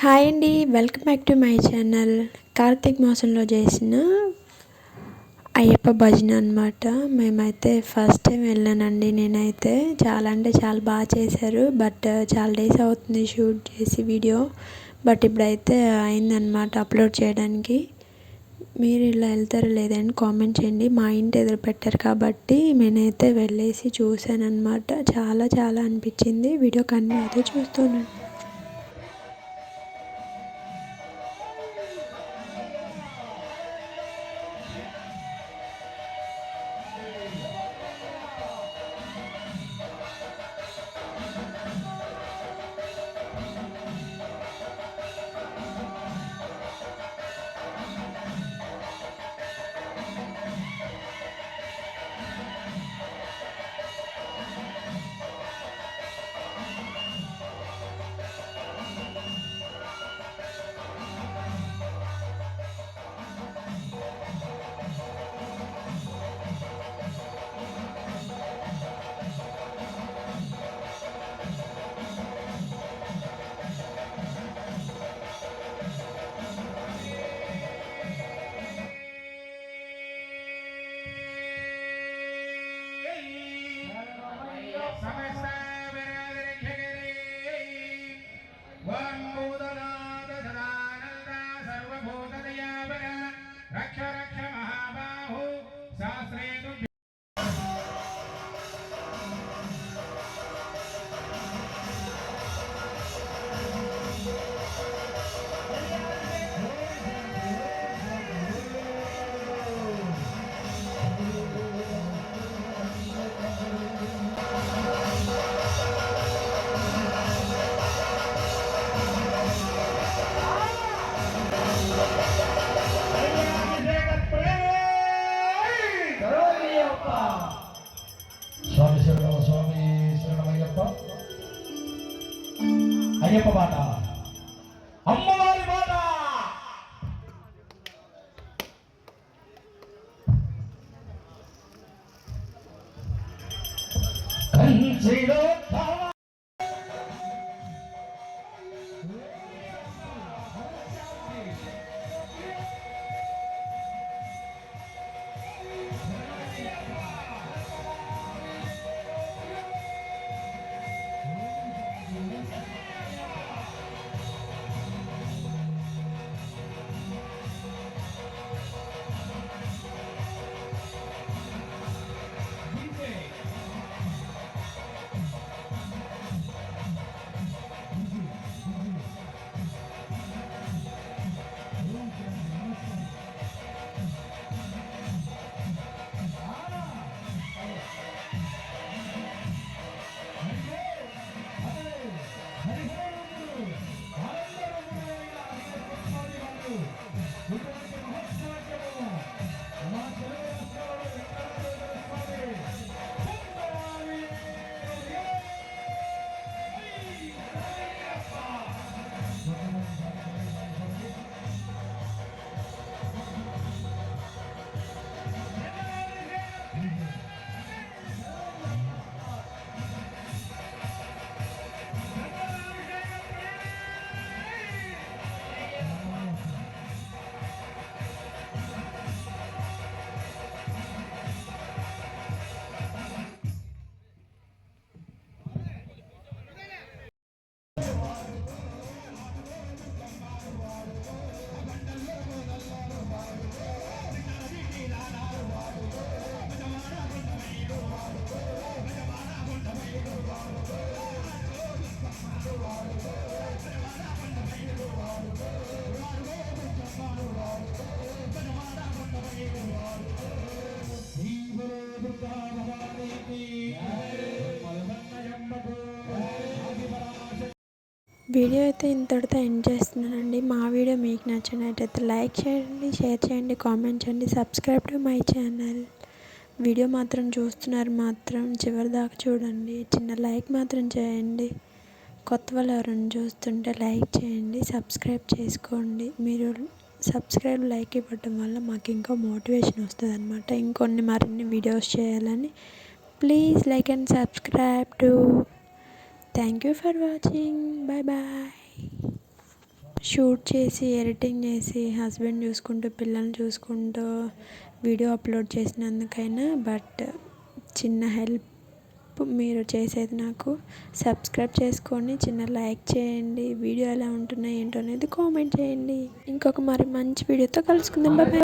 Hi అండి, welcome back to my channel. Karthika మాసంలో చేసిన అయ్యప్ప భజన అనమాట. మేమైతే ఫస్ట్ టైం వెళ్ళానండి. నేనైతే చాలా అంటే చాలా బాగా చేశారు. బట్ చాలా డేస్ అవుతుంది షూట్ చేసి వీడియో. బట్ ఇప్పుడైతే అయిందనమాట అప్లోడ్ చేయడానికి. మీరు ఇలా వెళ్తారో లేదని కామెంట్ చేయండి. మా ఇంటి ఎదురు పెట్టారు కాబట్టి నేనైతే వెళ్ళేసి చూశాను అనమాట. చాలా చాలా అనిపించింది. వీడియో కన్నా అయితే చూస్తున్నాను. స్వామి శరణమయ్యప్ప. అయ్యప్ప పాట, అమ్మవారి పాట. కంచిలో వీడియో అయితే ఇంతటితో ఎండ్ చేస్తున్నానండి. మా వీడియో మీకు నచ్చినట్టయితే లైక్ చేయండి, షేర్ చేయండి, కామెంట్ చేయండి, subscribe to my channel. Video మాత్రం చూస్తున్నారు మాత్రం చివరి దాకా చూడండి. చిన్న లైక్ మాత్రం చేయండి. కొత్త వాళ్ళు ఎవరైనా చూస్తుంటే లైక్ చేయండి, సబ్స్క్రైబ్ చేసుకోండి. మీరు సబ్స్క్రైబ్ లైక్ ఇవ్వడం వల్ల మాకు ఇంకా మోటివేషన్ వస్తుంది అనమాట, ఇంకొన్ని మరిన్ని వీడియోస్ చేయాలని. Please like and subscribe to. Thank you for watching. Bye bye. Shoot చేసి ఎడిటింగ్ చేసి హస్బెండ్ చూసుకుంటూ పిల్లల్ని చూసుకుంటూ వీడియో అప్లోడ్ చేసినందుకైనా బట్ చిన్న హెల్ప్ మీరు చేసేది నాకు సబ్స్క్రైబ్ చేసుకొని చిన్న లైక్ చేయండి. వీడియో ఎలా ఉంటున్నాయి ఏంటో అనేది కామెంట్ చేయండి. ఇంకొక మరి మంచి వీడియోతో కలుసుకుందాం. బాయ్.